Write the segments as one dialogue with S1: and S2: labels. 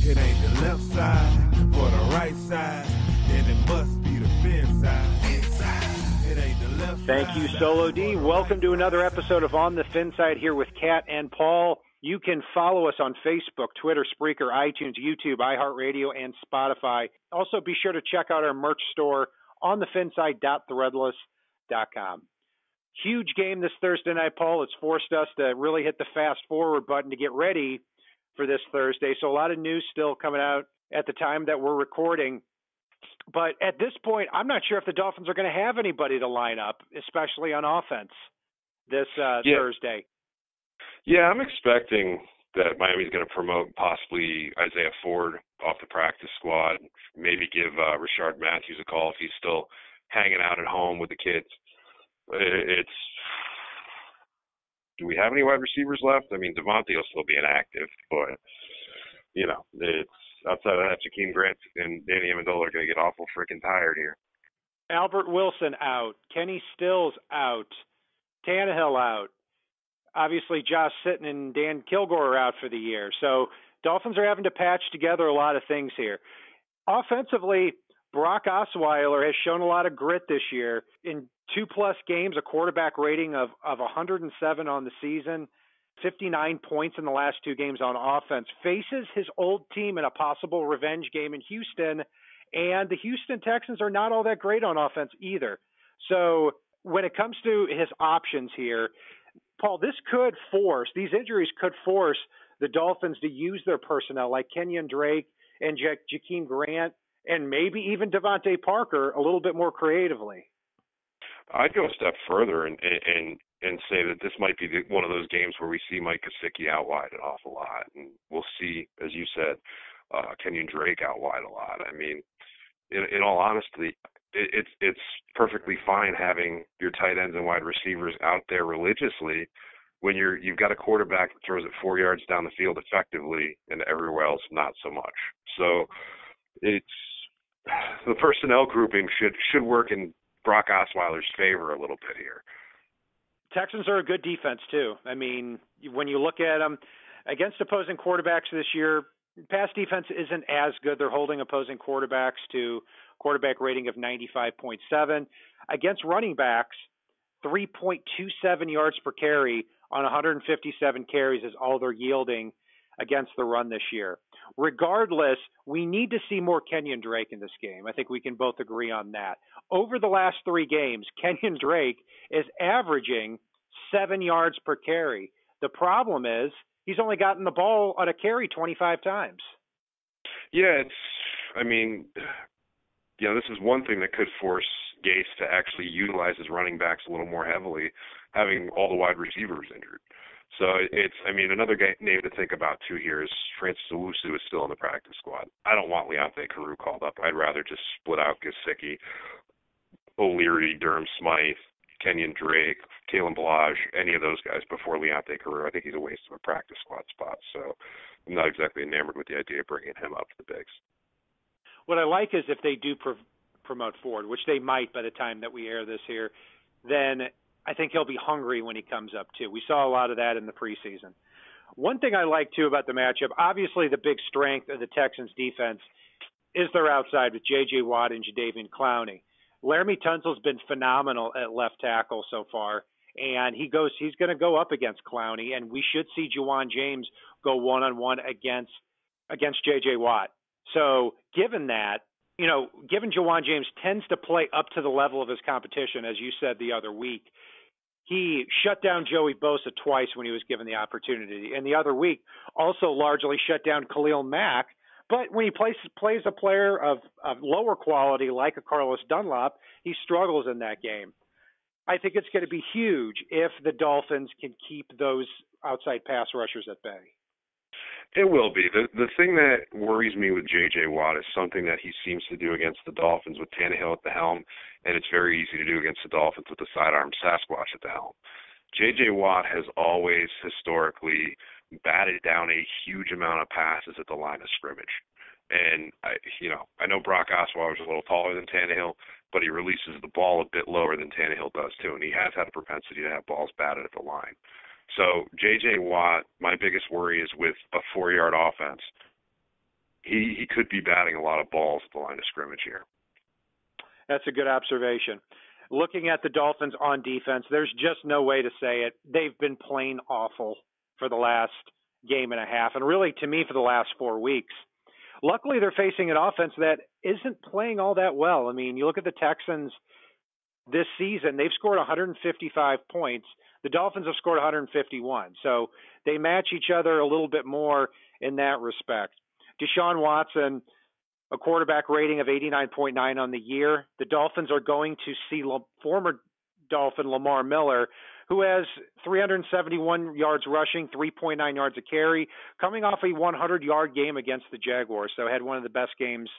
S1: It ain't the left side or the right side, then it must be the fin side. It ain't the left
S2: Thank you, Solo D. Welcome to another episode of On the Fin Side here with Cat and Paul. You can follow us on Facebook, Twitter, Spreaker, iTunes, YouTube, iHeartRadio, and Spotify. Also, be sure to check out our merch store, onthefinside.threadless.com. Huge game this Thursday night, Paul. It's forced us to really hit the fast-forward button to get ready for this Thursday. So a lot of news still coming out at the time that we're recording. But at this point, I'm not sure if the Dolphins are going to have anybody to line up, especially on offense this Thursday.
S3: Yeah, I'm expecting that Miami's going to promote possibly Isaiah Ford off the practice squad, maybe give Rashard Matthews a call if he's still hanging out at home with the kids. Do we have any wide receivers left? I mean, Devontae will still be inactive, but, it's outside of that, Jakeem Grant and Danny Amendola are going to get awful freaking tired here.
S2: Albert Wilson out. Kenny Stills out. Tannehill out. Obviously, Josh Sitton and Dan Kilgore are out for the year. So Dolphins are having to patch together a lot of things here. Offensively, Brock Osweiler has shown a lot of grit this year. In 2+ games, a quarterback rating of 107 on the season, 59 points in the last 2 games on offense. Faces his old team in a possible revenge game in Houston, and the Houston Texans are not all that great on offense either. So when it comes to his options here, Paul, these injuries could force the Dolphins to use their personnel like Kenyon Drake and Jakeem Grant and maybe even Devontae Parker a little bit more creatively.
S3: I'd go a step further and say that this might be one of those games where we see Mike Gesicki out wide an awful lot. And we'll see, as you said, Kenyon Drake out wide a lot. I mean, in all honesty, it's perfectly fine having your tight ends and wide receivers out there religiously when you've got a quarterback that throws it 4 yards down the field effectively and everywhere else not so much. So it's the personnel grouping should work in Brock Osweiler's favor a little bit here.
S2: Texans are a good defense too. I mean, when you look at them against opposing quarterbacks this year, pass defense isn't as good. They're holding opposing quarterbacks to quarterback rating of 95.7. Against running backs, 3.27 yards per carry on 157 carries is all they're yielding against the run this year. Regardless, we need to see more Kenyon Drake in this game. I think we can both agree on that. Over the last 3 games, Kenyon Drake is averaging 7 yards per carry. The problem is he's only gotten the ball on a carry 25 times.
S3: Yeah, this is one thing that could force Gase to actually utilize his running backs a little more heavily, having all the wide receivers injured. So another name to think about too here is Francis Owusu is still in the practice squad. I don't want Leonte Carroo called up. I'd rather just split out Gesicki, O'Leary, Durham Smythe, Kenyon Drake, Kalen Ballage, any of those guys before Leonte Carroo. I think he's a waste of a practice squad spot. So I'm not exactly enamored with the idea of bringing him up to the bigs.
S2: What I like is if they do promote Ford, which they might by the time that we air this here, then I think he'll be hungry when he comes up too. We saw a lot of that in the preseason. One thing I like too about the matchup, obviously the big strength of the Texans defense is their outside with J.J. Watt and Jadeveon Clowney. Laramie Tunsil's been phenomenal at left tackle so far, and he's going to go up against Clowney, and we should see Juwan James go one-on-one against J.J. Watt. So given that, given Juwan James tends to play up to the level of his competition, as you said the other week, he shut down Joey Bosa twice when he was given the opportunity. And the other week also largely shut down Khalil Mack. But when he plays a player of lower quality like a Carlos Dunlap, he struggles in that game. I think it's going to be huge if the Dolphins can keep those outside pass rushers at bay.
S3: It will be. The thing that worries me with J.J. Watt is something that he seems to do against the Dolphins with Tannehill at the helm, and it's very easy to do against the Dolphins with the sidearm Sasquatch at the helm. J.J. Watt has always historically batted down a huge amount of passes at the line of scrimmage. And, I know Brock Osweiler is a little taller than Tannehill, but he releases the ball a bit lower than Tannehill does too, and he has had a propensity to have balls batted at the line. So J.J. Watt, my biggest worry is with a 4-yard offense. he could be batting a lot of balls at the line of scrimmage here.
S2: That's a good observation. Looking at the Dolphins on defense, there's just no way to say it. They've been plain awful for the last game and a half, and really, to me, for the last 4 weeks. Luckily, they're facing an offense that isn't playing all that well. I mean, you look at the Texans this season, they've scored 155 points. The Dolphins have scored 151. So they match each other a little bit more in that respect. Shaun Watson, a quarterback rating of 89.9 on the year. The Dolphins are going to see former Dolphin Lamar Miller, who has 371 yards rushing, 3.9 yards a carry, coming off a 100-yard game against the Jaguars. So had one of the best games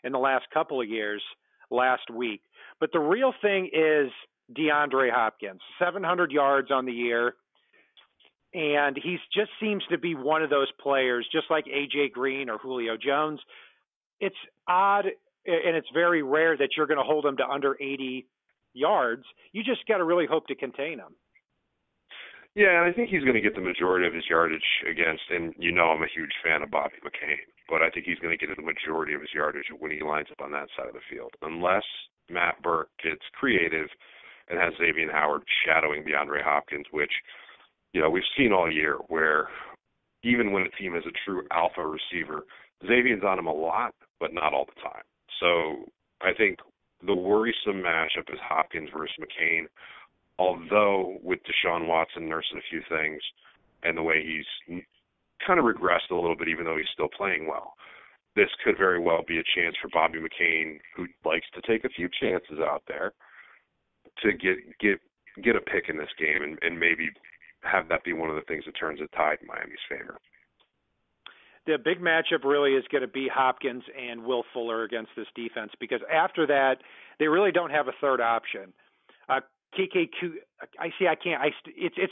S2: in the last couple of years last week. But the real thing is DeAndre Hopkins, 700 yards on the year. And he just seems to be one of those players, just like A.J. Green or Julio Jones. It's odd, and it's very rare that you're going to hold him to under 80 yards. You just got to really hope to contain him.
S3: Yeah, and I think he's going to get the majority of his yardage against, and you know I'm a huge fan of Bobby McCain, but I think he's going to get the majority of his yardage when he lines up on that side of the field, unless Matt Burke gets creative and has Xavier Howard shadowing DeAndre Hopkins, which, you know, we've seen all year where even when a team has a true alpha receiver, Xavier's on him a lot, but not all the time. So I think the worrisome matchup is Hopkins versus McCain, although with Shaun Watson nursing a few things and the way he's kind of regressed a little bit, even though he's still playing well, this could very well be a chance for Bobby McCain, who likes to take a few chances out there, to get a pick in this game and maybe have that be one of the things that turns the tide in Miami's favor.
S2: The big matchup really is going to be Hopkins and Will Fuller against this defense, because after that, they really don't have a third option. It's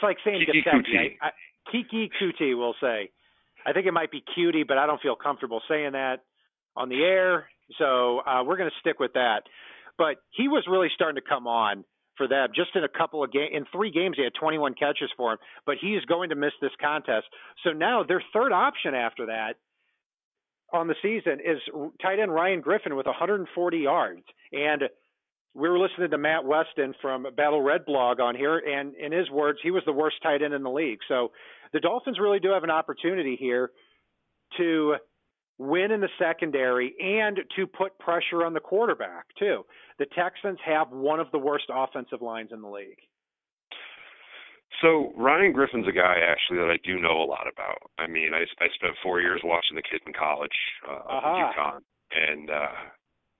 S2: like saying Kiki Kuti will say. I think it might be cutie, but I don't feel comfortable saying that on the air, so we're going to stick with that. But he was really starting to come on for them. Just in a couple of games, in 3 games, he had 21 catches for him, but he is going to miss this contest. So now their third option after that on the season is tight end Ryan Griffin with 140 yards. And we were listening to Matt Weston from Battle Red blog on here, and in his words, he was the worst tight end in the league. So the Dolphins really do have an opportunity here to win in the secondary and to put pressure on the quarterback too. The Texans have one of the worst offensive lines in the league.
S3: So Ryan Griffin's a guy actually that I do know a lot about. I mean, I spent 4 years watching the kid in college at UConn, and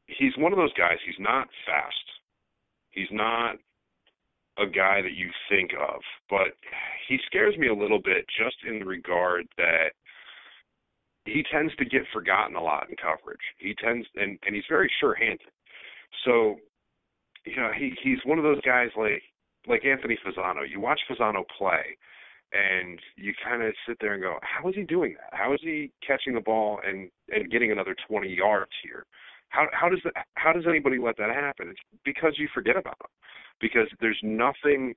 S3: he's one of those guys. He's not fast. He's not a guy that you think of, but he scares me a little bit just in the regard that he tends to get forgotten a lot in coverage. He tends, and he's very sure-handed. So, you know, he's one of those guys like Anthony Fasano. You watch Fasano play, and you kind of sit there and go, how is he doing that? How is he catching the ball and getting another 20 yards here? How does anybody let that happen? It's because you forget about him. Because there's nothing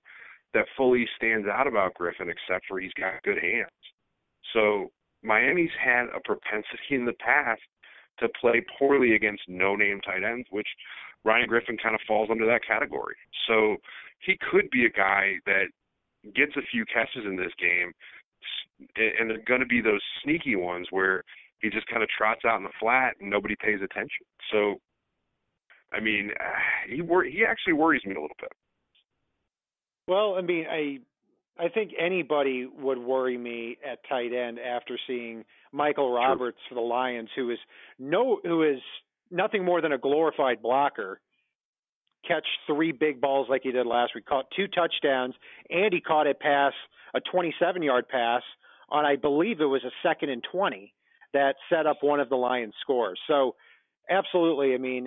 S3: that fully stands out about Griffin except for he's got good hands. So Miami's had a propensity in the past to play poorly against no-name tight ends, which Ryan Griffin kind of falls under that category. So he could be a guy that gets a few catches in this game, and they're going to be those sneaky ones where he just kind of trots out in the flat and nobody pays attention. So, I mean, he actually worries me a little bit.
S2: Well, I mean, I think anybody would worry me at tight end after seeing Michael Roberts for the Lions, who is nothing more than a glorified blocker, catch 3 big balls like he did last week, caught 2 touchdowns, and he caught a 27-yard pass on, I believe it was a 2nd and 20 that set up one of the Lions' scores. So, absolutely, I mean,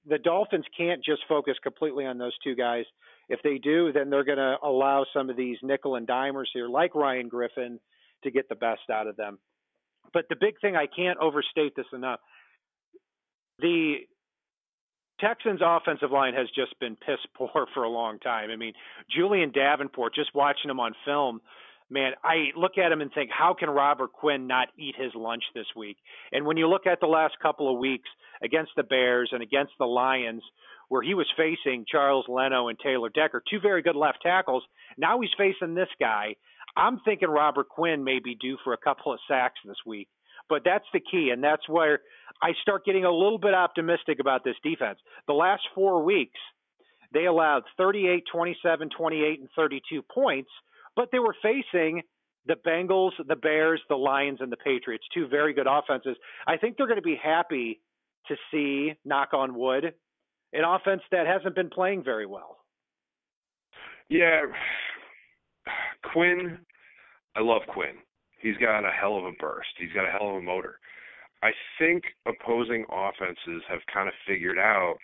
S2: the Dolphins can't just focus completely on those 2 guys. If they do, then they're going to allow some of these nickel and dimers here, like Ryan Griffin, to get the best out of them. But the big thing, I can't overstate this enough, the Texans' offensive line has just been piss poor for a long time. I mean, Julian Davenport, just watching him on film, man, I look at him and think, how can Robert Quinn not eat his lunch this week? And when you look at the last couple of weeks against the Bears and against the Lions, where he was facing Charles Leno and Taylor Decker, two very good left tackles, now he's facing this guy. I'm thinking Robert Quinn may be due for a couple of sacks this week. But that's the key, and that's where I start getting a little bit optimistic about this defense. The last 4 weeks, they allowed 38, 27, 28, and 32 points, but they were facing the Bengals, the Bears, the Lions, and the Patriots, two very good offenses. I think they're going to be happy to see, knock on wood, an offense that hasn't been playing very well.
S3: Yeah, Quinn, I love Quinn. He's got a hell of a burst. He's got a hell of a motor. I think opposing offenses have kind of figured out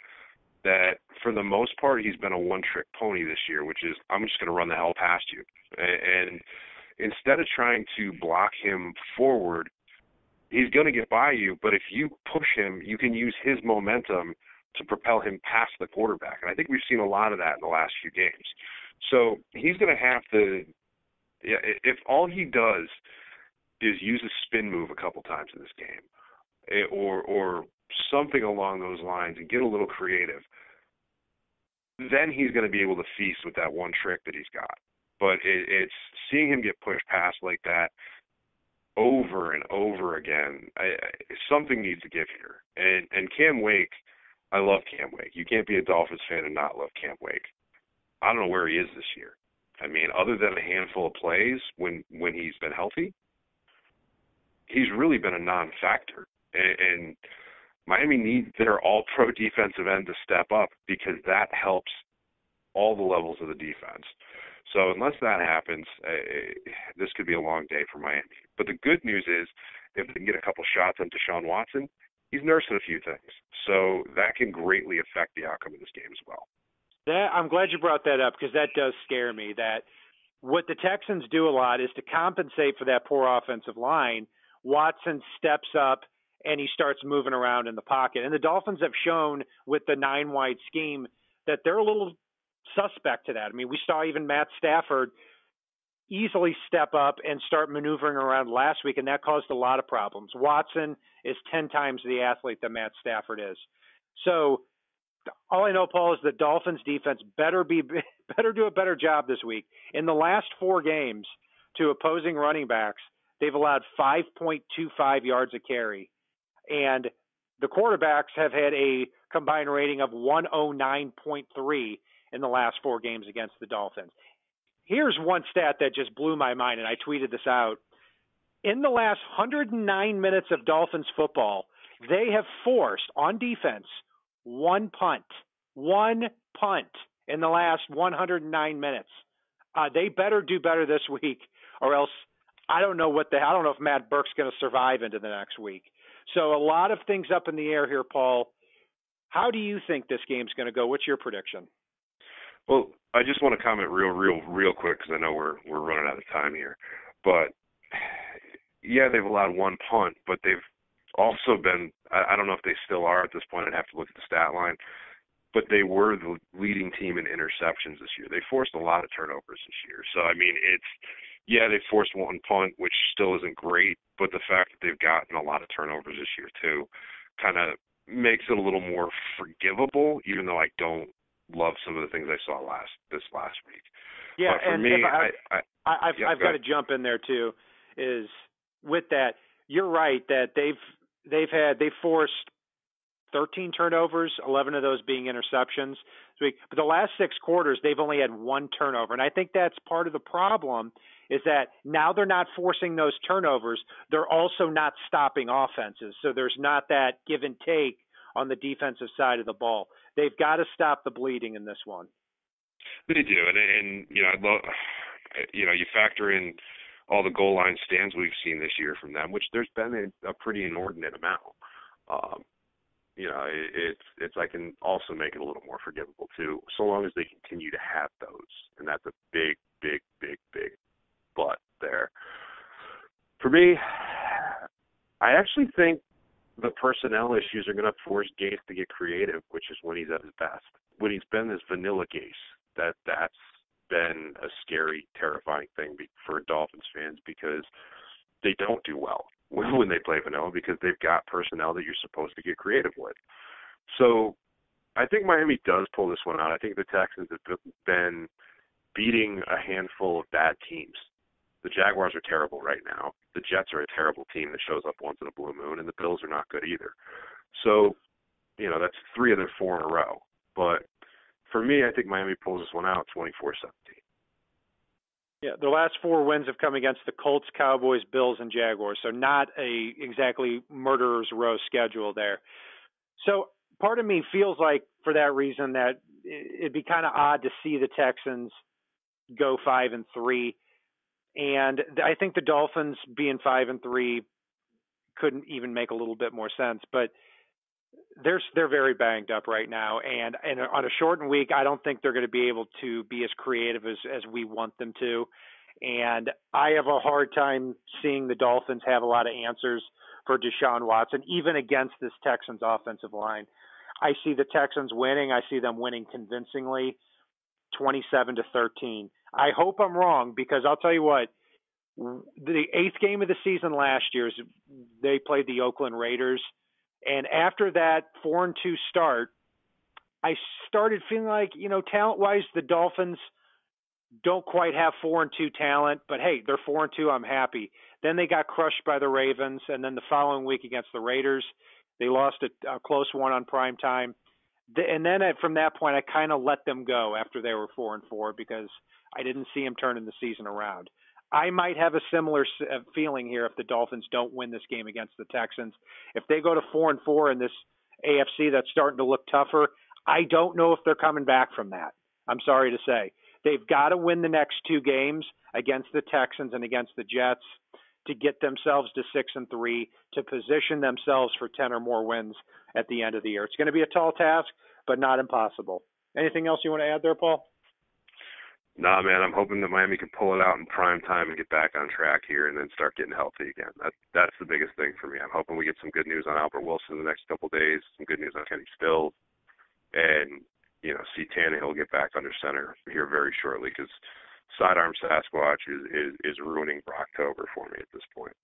S3: that for the most part he's been a one-trick pony this year, which is I'm just going to run the hell past you. And instead of trying to block him forward, he's going to get by you, but if you push him, you can use his momentum to propel him past the quarterback. And I think we've seen a lot of that in the last few games. So he's going to have to, if all he does is use a spin move a couple times in this game or something along those lines and get a little creative, then he's going to be able to feast with that one trick that he's got. But it's seeing him get pushed past like that over and over again. Something needs to give here. And Cam Wake, I love Cam Wake. You can't be a Dolphins fan and not love Cam Wake. I don't know where he is this year. I mean, other than a handful of plays when he's been healthy, he's really been a non-factor. And Miami needs their all-pro defensive end to step up because that helps all the levels of the defense. So unless that happens, this could be a long day for Miami. But the good news is if they can get a couple shots into Shaun Watson, he's nursing a few things. So that can greatly affect the outcome of this game as well.
S2: I'm glad you brought that up because that does scare me. That what the Texans do a lot is to compensate for that poor offensive line. Watson steps up and he starts moving around in the pocket. And the Dolphins have shown with the 9-wide scheme that they're a little suspect to that. I mean, we saw even Matt Stafford easily step up and start maneuvering around last week, and that caused a lot of problems. Watson is 10 times the athlete that Matt Stafford is. So all I know, Paul, is the Dolphins defense better do a better job this week. In the last 4 games to opposing running backs, they've allowed 5.25 yards a carry. And the quarterbacks have had a combined rating of 109.3 in the last 4 games against the Dolphins. Here's one stat that just blew my mind, and I tweeted this out. In the last 109 minutes of Dolphins football, they have forced, on defense, one punt in the last 109 minutes. They better do better this week, or else I don't know if Matt Burke's going to survive into the next week. So a lot of things up in the air here, Paul. How do you think this game's going to go? What's your prediction?
S3: Well, I just want to comment real quick because I know we're running out of time here. But, yeah, they've allowed one punt, but they've also been – I don't know if they still are at this point. I'd have to look at the stat line. But they were the leading team in interceptions this year. They forced a lot of turnovers this year. So, I mean, they forced one punt, which still isn't great, but the fact that they've gotten a lot of turnovers this year too kind of makes it a little more forgivable, even though I don't love some of the things I saw this last week.
S2: Yeah,
S3: but for me,
S2: I've got to jump in there too. Is with that, you're right that they've forced 13 turnovers, 11 of those being interceptions. But the last 6 quarters, they've only had 1 turnover. And I think that's part of the problem is that now they're not forcing those turnovers. They're also not stopping offenses. So there's not that give and take on the defensive side of the ball. They've got to stop the bleeding in this one.
S3: They do. And I'd love, you factor in all the goal line stands we've seen this year from them, which there's been a pretty inordinate amount. It's I can also make it a little more forgivable too, so long as they continue to have those, and that's a big but there. For me, I actually think the personnel issues are going to force Gase to get creative, which is when he's at his best. When he's been this vanilla Gase, that's been a scary, terrifying thing for Dolphins fans because they don't do well when they play vanilla because they've got personnel that you're supposed to get creative with. So I think Miami does pull this one out. I think the Texans have been beating a handful of bad teams. The Jaguars are terrible right now. The Jets are a terrible team that shows up once in a blue moon, and the Bills are not good either. So, that's 3 of their 4 in a row. But for me, I think Miami pulls this one out 24-17.
S2: Yeah, the last 4 wins have come against the Colts, Cowboys, Bills, and Jaguars, so not a exactly murderer's row schedule there. So part of me feels like, for that reason, that it'd be kind of odd to see the Texans go 5-3. And I think the Dolphins being 5-3 couldn't even make a little bit more sense. But they're very banged up right now, and on a shortened week, I don't think they're going to be able to be as creative as we want them to. And I have a hard time seeing the Dolphins have a lot of answers for Shaun Watson, even against this Texans offensive line. I see the Texans winning. I see them winning convincingly, 27-13. I hope I'm wrong, because I'll tell you what, the 8th game of the season last year, they played the Oakland Raiders. And after that 4-2 start, I started feeling like, talent-wise, the Dolphins don't quite have 4-2 talent, but hey, they're 4-2. I'm happy. Then they got crushed by the Ravens, and then the following week against the Raiders, they lost a close one on prime time. And then from that point, I kind of let them go after they were 4-4 because I didn't see them turning the season around. I might have a similar feeling here if the Dolphins don't win this game against the Texans. If they go to 4-4 in this AFC that's starting to look tougher, I don't know if they're coming back from that. I'm sorry to say. They've got to win the next 2 games against the Texans and against the Jets to get themselves to 6-3, to position themselves for 10 or more wins at the end of the year. It's going to be a tall task, but not impossible. Anything else you want to add there, Paul?
S3: Nah, man, I'm hoping that Miami can pull it out in prime time and get back on track here and then start getting healthy again. That's the biggest thing for me. I'm hoping we get some good news on Albert Wilson in the next couple of days, some good news on Kenny Stills, and, see Tannehill get back under center here very shortly, because sidearm Sasquatch is ruining Brocktober for me at this point.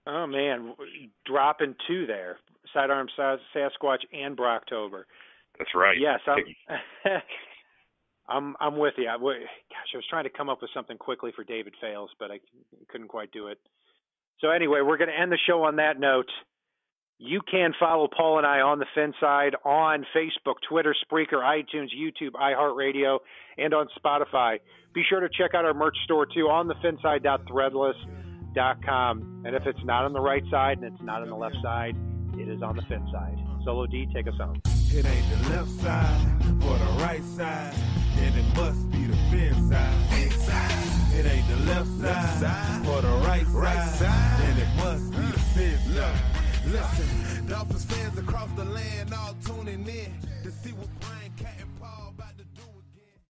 S2: Oh, man, dropping 2 there, sidearm Sasquatch and Brocktober.
S3: That's right.
S2: Yes, I'm with you. I was trying to come up with something quickly for David Fales, but I couldn't quite do it. So anyway, we're going to end the show on that note. You can follow Paul and I on the Finside on Facebook, Twitter, Spreaker, iTunes, YouTube, iHeartRadio, and on Spotify. Be sure to check out our merch store too on thefinside.threadless.com. And if it's not on the right side and it's not on the left side, it is on the Finside. Solo D, take us home.
S1: It ain't the left side or the right side, and it must be the fin side. It ain't the left side or the right side, and it must be the fin side. Listen, Dolphins fans across the land all tuning in to see what Brian Cat